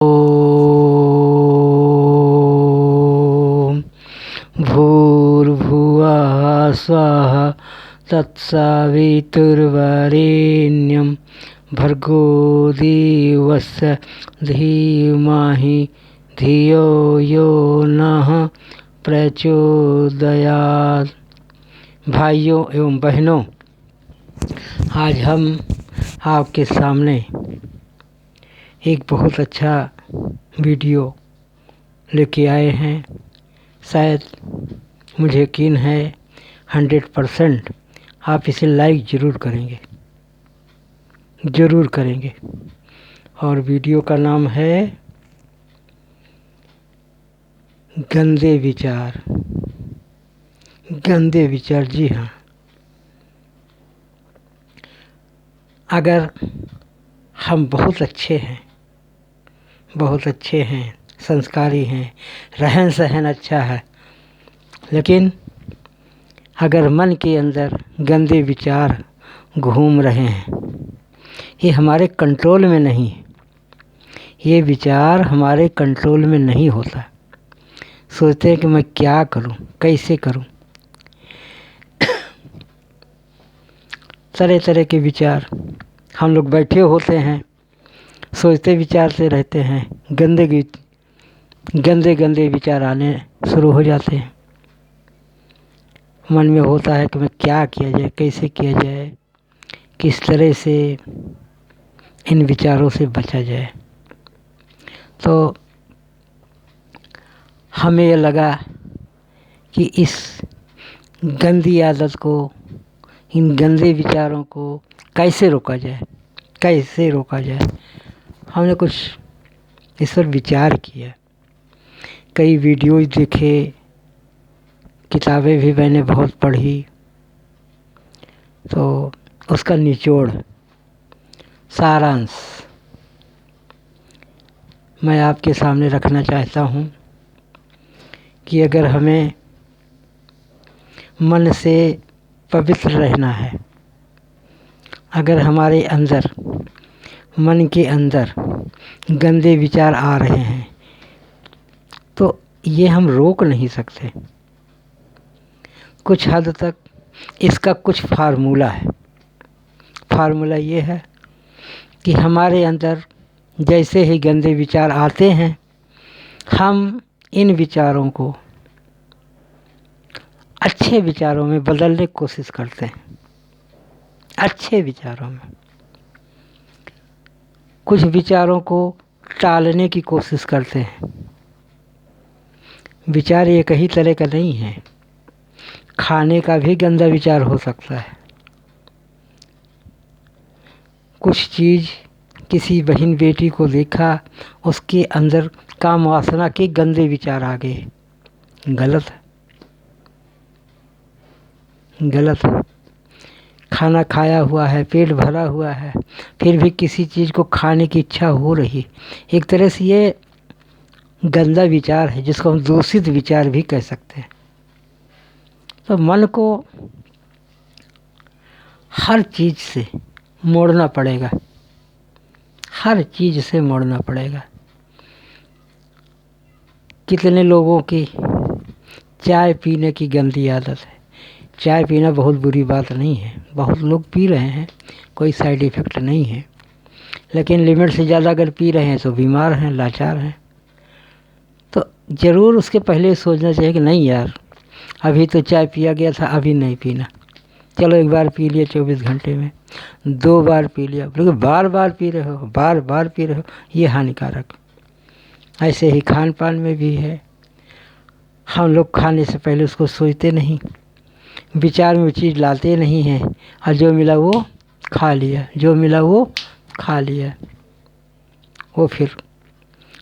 ॐ भूर्भुवः स्वः तत्सवितुर्वरेण्यं भर्गो देवस्य धीमहि धियो यो नः प्रचोदयात्। भाइयों एवं बहनों, आज हम आपके सामने एक बहुत अच्छा वीडियो लेके आए हैं। शायद मुझे यकीन है 100% आप इसे लाइक ज़रूर करेंगे। और वीडियो का नाम है गंदे विचार। जी हाँ, अगर हम बहुत अच्छे हैं, संस्कारी हैं, रहन सहन अच्छा है, लेकिन अगर मन के अंदर गंदे विचार घूम रहे हैं, ये हमारे कंट्रोल में नहीं है। ये विचार हमारे कंट्रोल में नहीं होता। सोचते हैं कि मैं क्या करूं, कैसे करूं। तरह तरह के विचार हम लोग बैठे होते हैं, सोचते विचारते रहते हैं, गंदे विचार आने शुरू हो जाते हैं। मन में होता है कि मैं क्या किया जाए, कैसे किया जाए, किस तरह से इन विचारों से बचा जाए। तो हमें यह लगा कि इस गंदी आदत को, इन गंदे विचारों को कैसे रोका जाए। हमने कुछ इस पर विचार किया, कई वीडियोज़ देखे, किताबें भी मैंने बहुत पढ़ी। तो उसका निचोड़, सारांश मैं आपके सामने रखना चाहता हूँ कि अगर हमें मन से पवित्र रहना है, अगर हमारे अंदर, मन के अंदर गंदे विचार आ रहे हैं, तो ये हम रोक नहीं सकते। कुछ हद तक इसका कुछ फार्मूला ये है कि हमारे अंदर जैसे ही गंदे विचार आते हैं, हम इन विचारों को अच्छे विचारों में बदलने की कोशिश करते हैं। अच्छे विचारों में, कुछ विचारों को टालने की कोशिश करते हैं। विचार एक ही तरह का नहीं है। खाने का भी गंदा विचार हो सकता है। कुछ चीज़, किसी बहन बेटी को देखा, उसके अंदर काम वासना के गंदे विचार आ गए। गलत है। खाना खाया हुआ है, पेट भरा हुआ है, फिर भी किसी चीज़ को खाने की इच्छा हो रही, एक तरह से ये गंदा विचार है, जिसको हम दूषित विचार भी कह सकते हैं। तो मन को हर चीज़ से मोड़ना पड़ेगा। कितने लोगों की चाय पीने की गंदी आदत है। चाय पीना बहुत बुरी बात नहीं है, बहुत लोग पी रहे हैं, कोई साइड इफ़ेक्ट नहीं है, लेकिन लिमिट से ज़्यादा अगर पी रहे हैं तो बीमार हैं, लाचार हैं। तो ज़रूर उसके पहले सोचना चाहिए कि नहीं यार, अभी तो चाय पिया गया था, अभी नहीं पीना। चलो एक बार पी लिया 24 घंटे में, 2 बार पी लिया, लेकिन बार पी रहे हो, ये हानिकारक। ऐसे ही खान पान में भी है। हम लोग खाने से पहले उसको सोचते नहीं, विचार में वो चीज़ लाते नहीं हैं, और जो मिला वो खा लिया। वो फिर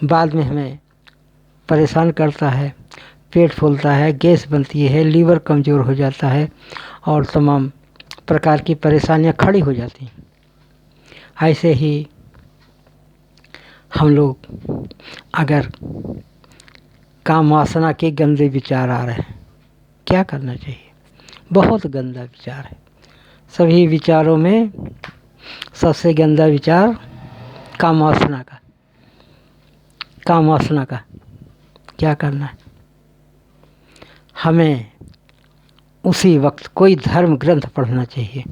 बाद में हमें परेशान करता है। पेट फूलता है, गैस बनती है, लीवर कमज़ोर हो जाता है, और तमाम प्रकार की परेशानियां खड़ी हो जाती हैं। ऐसे ही हम लोग, अगर काम वासना के गंदे विचार आ रहे हैं, क्या करना चाहिए? बहुत गंदा विचार है। सभी विचारों में सबसे गंदा विचार काम वासना का। काम वासना का क्या करना है? हमें उसी वक्त कोई धर्म ग्रंथ पढ़ना चाहिए।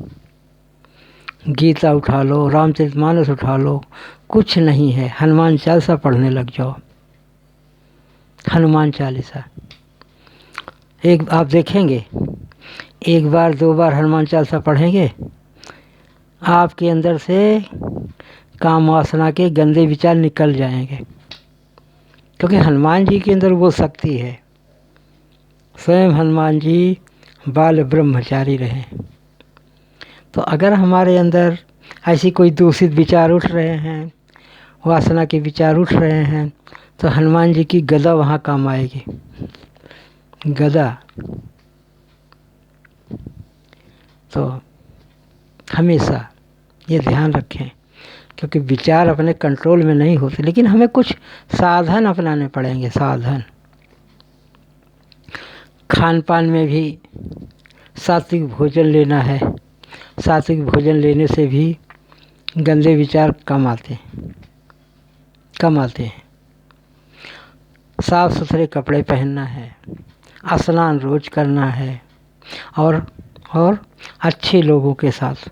गीता उठा लो, रामचरितमानस उठा लो, कुछ नहीं है। हनुमान चालीसा पढ़ने लग जाओ। हनुमान चालीसा एक आप देखेंगे, एक बार दो बार हनुमान चालीसा पढ़ेंगे, आपके अंदर से काम वासना के गंदे विचार निकल जाएंगे, क्योंकि हनुमान जी के अंदर वो शक्ति है। स्वयं हनुमान जी बाल ब्रह्मचारी रहे। तो अगर हमारे अंदर ऐसी कोई दूषित विचार उठ रहे हैं, वासना के विचार उठ रहे हैं, तो हनुमान जी की गदा वहाँ काम आएगी। गदा। तो हमेशा ये ध्यान रखें, क्योंकि विचार अपने कंट्रोल में नहीं होते, लेकिन हमें कुछ साधन अपनाने पड़ेंगे। साधन खान पान में भी सात्विक भोजन लेना है। सात्विक भोजन लेने से भी गंदे विचार कम आते हैं। साफ सुथरे कपड़े पहनना है, स्नान रोज करना है, और अच्छे लोगों के साथ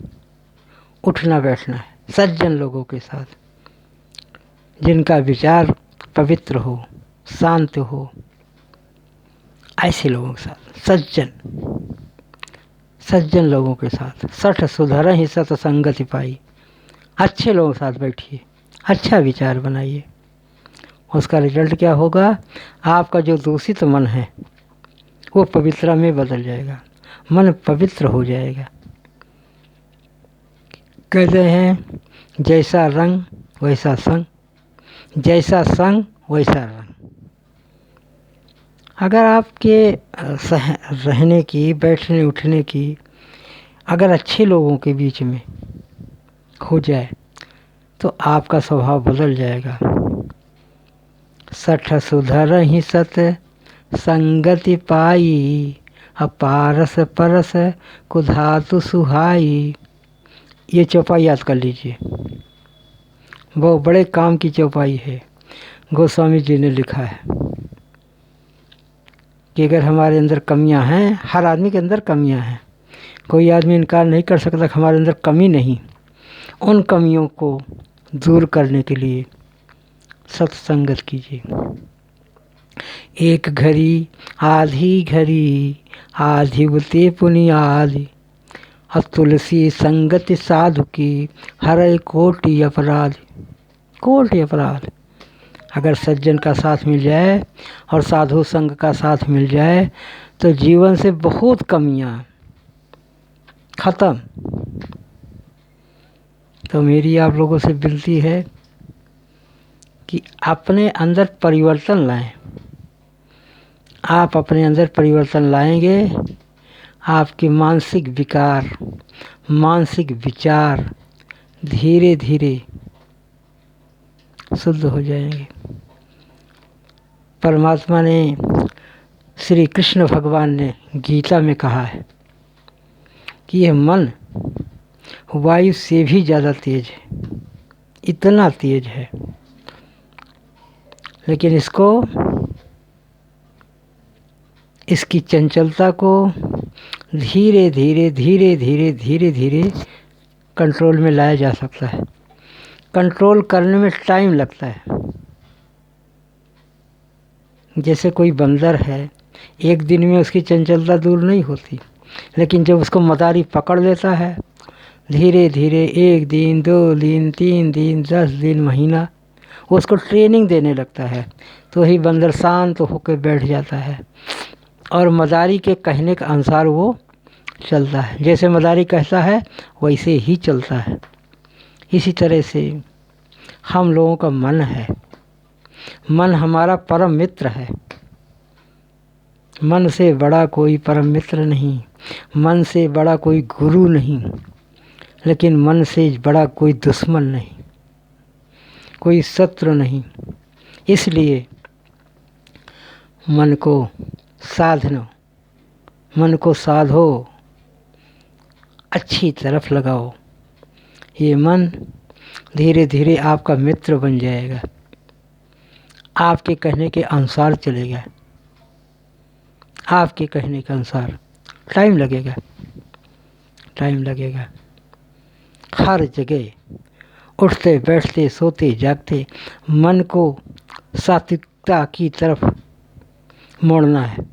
उठना बैठना है, सज्जन लोगों के साथ, जिनका विचार पवित्र हो, शांत हो, ऐसे लोगों के साथ, सज्जन लोगों के साथ। सठ सुधर ही सतसंगति पाई। अच्छे लोगों के साथ बैठिए, अच्छा विचार बनाइए। उसका रिजल्ट क्या होगा? आपका जो दूषित मन है वो पवित्रता में बदल जाएगा, मन पवित्र हो जाएगा। कहते हैं जैसा रंग वैसा संग, जैसा संग वैसा रंग। अगर आपके रहने की, बैठने उठने की अगर अच्छे लोगों के बीच में हो जाए तो आपका स्वभाव बदल जाएगा। सठ सुधर ही सत संगति पाई, अपारस परस कुधातु सुहाई। ये चौपाई याद कर लीजिए, वो बड़े काम की चौपाई है। गोस्वामी जी ने लिखा है कि अगर हमारे अंदर कमियां हैं, हर आदमी के अंदर कमियां हैं, कोई आदमी इनकार नहीं कर सकता कि हमारे अंदर कमी नहीं। उन कमियों को दूर करने के लिए सत्संगत कीजिए। एक घड़ी आधी घड़ी आधिवते पुनियाद, तुलसी संगति साधु की हरे कोटि अपराध। कोटि अपराध। अगर सज्जन का साथ मिल जाए और साधु संग का साथ मिल जाए तो जीवन से बहुत कमियां खत्म। तो मेरी आप लोगों से विनती है कि अपने अंदर परिवर्तन लाएं। आप अपने अंदर परिवर्तन लाएंगे, आपके मानसिक विकार, मानसिक विचार धीरे धीरे शुद्ध हो जाएंगे। परमात्मा ने, श्री कृष्ण भगवान ने गीता में कहा है कि यह मन वायु से भी ज़्यादा तेज है, इतना तेज है, लेकिन इसकी चंचलता को धीरे धीरे कंट्रोल में लाया जा सकता है। कंट्रोल करने में टाइम लगता है। जैसे कोई बंदर है, एक दिन में उसकी चंचलता दूर नहीं होती, लेकिन जब उसको मदारी पकड़ लेता है, धीरे धीरे 1 दिन, 2 दिन, 3 दिन, 10 दिन, महीना, वो उसको ट्रेनिंग देने लगता है, तो वही बंदर शांत होकर बैठ जाता है और मदारी के कहने के अनुसार वो चलता है। जैसे मदारी कहता है वैसे ही चलता है। इसी तरह से हम लोगों का मन है। मन हमारा परम मित्र है। मन से बड़ा कोई परम मित्र नहीं, मन से बड़ा कोई गुरु नहीं, लेकिन मन से बड़ा कोई दुश्मन नहीं, कोई शत्रु नहीं। इसलिए मन को साधो, अच्छी तरफ लगाओ। ये मन धीरे धीरे आपका मित्र बन जाएगा। आपके कहने के अनुसार चलेगा, आपके कहने के अनुसार। टाइम लगेगा, टाइम लगेगा। हर जगह उठते बैठते सोते जागते मन को सात्विकता की तरफ मोड़ना है।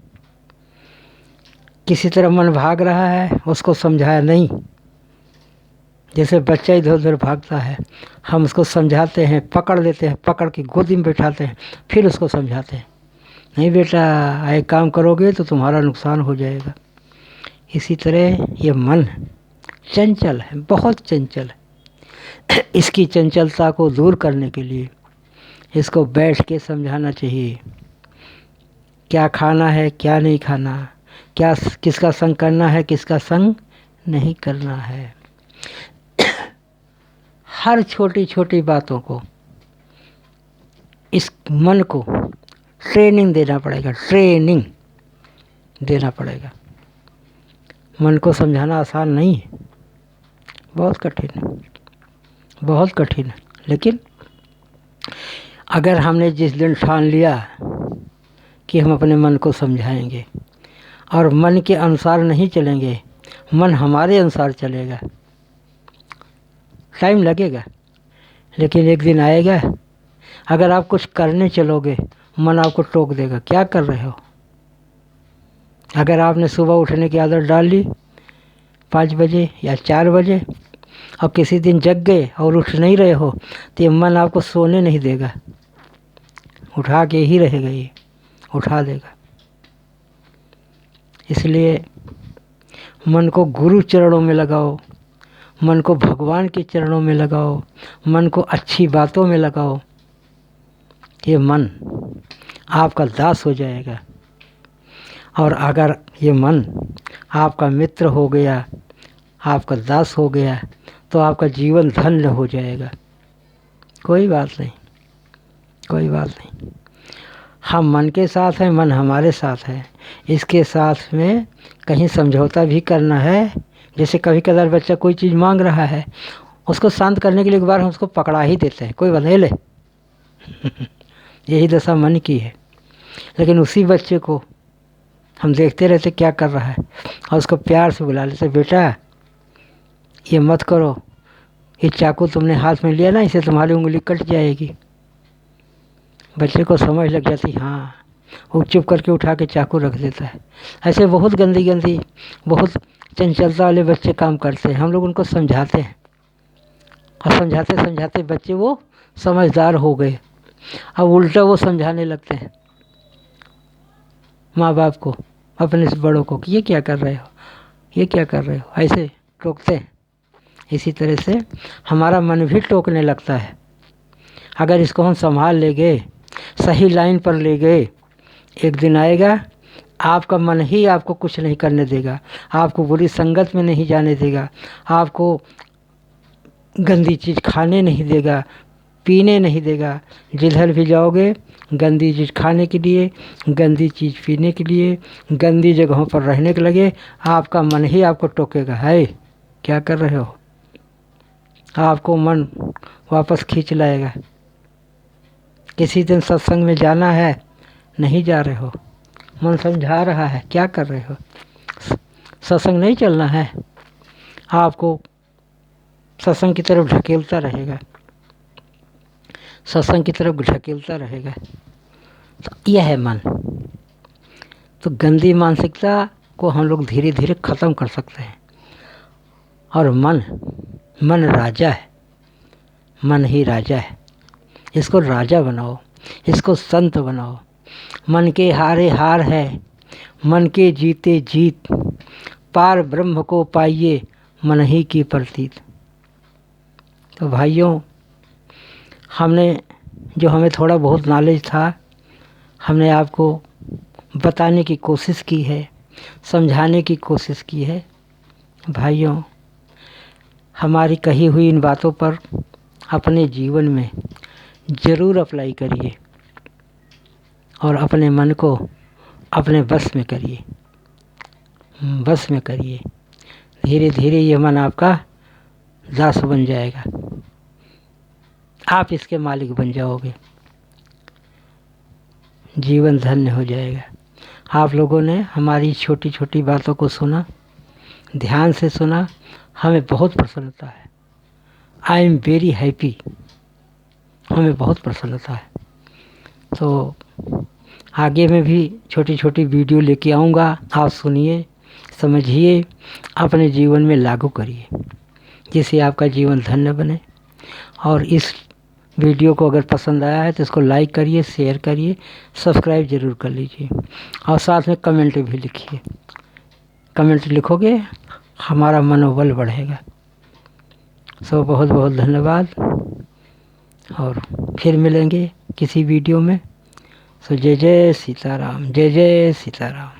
किसी तरह मन भाग रहा है, उसको समझाया नहीं। जैसे बच्चा इधर उधर भागता है, हम उसको समझाते हैं, पकड़ लेते हैं, पकड़ के गोदी में बैठाते हैं, फिर उसको समझाते हैं, नहीं बेटा एक काम करोगे तो तुम्हारा नुकसान हो जाएगा। इसी तरह ये मन चंचल है, बहुत चंचल है। इसकी चंचलता को दूर करने के लिए इसको बैठ के समझाना चाहिए, क्या खाना है क्या नहीं खाना, क्या किसका संग करना है किसका संग नहीं करना है। हर छोटी छोटी बातों को इस मन को ट्रेनिंग देना पड़ेगा, ट्रेनिंग देना पड़ेगा। मन को समझाना आसान नहीं है, बहुत कठिन है, बहुत कठिन है। लेकिन अगर हमने जिस दिन ठान लिया कि हम अपने मन को समझाएंगे और मन के अनुसार नहीं चलेंगे, मन हमारे अनुसार चलेगा, टाइम लगेगा लेकिन एक दिन आएगा। अगर आप कुछ करने चलोगे मन आपको टोक देगा, क्या कर रहे हो। अगर आपने सुबह उठने की आदत डाल ली 5 बजे या 4 बजे और किसी दिन जग गए और उठ नहीं रहे हो तो ये मन आपको सोने नहीं देगा, उठा के ही रहेगा, ये उठा देगा। इसलिए मन को गुरु चरणों में लगाओ, मन को भगवान के चरणों में लगाओ, मन को अच्छी बातों में लगाओ। ये मन आपका दास हो जाएगा। और अगर ये मन आपका मित्र हो गया, आपका दास हो गया, तो आपका जीवन धन्य हो जाएगा। कोई बात नहीं, कोई बात नहीं। हम मन के साथ हैं, मन हमारे साथ है। इसके साथ में कहीं समझौता भी करना है। जैसे कभी कभार बच्चा कोई चीज़ मांग रहा है, उसको शांत करने के लिए एक बार हम उसको पकड़ा ही देते हैं, कोई बात नहीं ले यही दशा मन की है। लेकिन उसी बच्चे को हम देखते रहते क्या कर रहा है और उसको प्यार से बुला लेते, बेटा ये मत करो, ये चाकू तुमने हाथ में लिया ना, इसे तुम्हारी उंगली कट जाएगी। बच्चे को समझ लग जाती, हाँ, वो चुप करके उठा के चाकू रख देता है। ऐसे बहुत गंदी गंदी, बहुत चंचलता वाले बच्चे काम करते हैं। हम लोग उनको समझाते हैं और समझाते समझाते बच्चे वो समझदार हो गए। अब उल्टा वो समझाने लगते हैं माँ बाप को, अपने से बड़ों को, कि ये क्या कर रहे हो, ये क्या कर रहे हो, ऐसे टोकते हैं। इसी तरह से हमारा मन भी टोकने लगता है। अगर इसको हम संभाल ले गए, सही लाइन पर ले गए, एक दिन आएगा आपका मन ही आपको कुछ नहीं करने देगा, आपको बुरी संगत में नहीं जाने देगा, आपको गंदी चीज़ खाने नहीं देगा, पीने नहीं देगा। जिधर भी जाओगे गंदी चीज़ खाने के लिए, गंदी चीज़ पीने के लिए, गंदी जगहों पर रहने के लगे, आपका मन ही आपको टोकेगा, है क्या कर रहे हो। आपको मन वापस खींच लाएगा। किसी दिन सत्संग में जाना है, नहीं जा रहे हो, मन समझा रहा है, क्या कर रहे हो। सत्संग नहीं चलना है, आपको सत्संग की तरफ ढकेलता रहेगा, सत्संग की तरफ ढकेलता रहेगा। तो यह है मन। तो गंदी मानसिकता को हम लोग धीरे धीरे ख़त्म कर सकते हैं। और मन राजा है, मन ही राजा है। इसको राजा बनाओ, इसको संत बनाओ। मन के हारे हार है, मन के जीते जीत, पार ब्रह्म को पाइए मन ही की प्रतीत। तो भाइयों, हमें थोड़ा बहुत नॉलेज था, हमने आपको बताने की कोशिश की है, समझाने की कोशिश की है। भाइयों, हमारी कही हुई इन बातों पर अपने जीवन में ज़रूर अप्लाई करिए और अपने मन को अपने बस में करिए, बस में करिए। धीरे धीरे ये मन आपका दास बन जाएगा, आप इसके मालिक बन जाओगे। जीवन धन्य हो जाएगा। आप लोगों ने हमारी छोटी छोटी बातों को सुना, ध्यान से सुना, हमें बहुत प्रसन्नता है। आई एम वेरी हैप्पी, हमें बहुत प्रसन्नता है। तो आगे मैं भी छोटी छोटी वीडियो लेके आऊँगा, आप सुनिए, समझिए, अपने जीवन में लागू करिए, जिससे आपका जीवन धन्य बने। और इस वीडियो को अगर पसंद आया है तो इसको लाइक करिए, शेयर करिए, सब्सक्राइब ज़रूर कर लीजिए और साथ में कमेंट भी लिखिए। कमेंट लिखोगे हमारा मनोबल बढ़ेगा। सो बहुत बहुत धन्यवाद और फिर मिलेंगे किसी वीडियो में। सो जय जय सीताराम, जय जय सीताराम।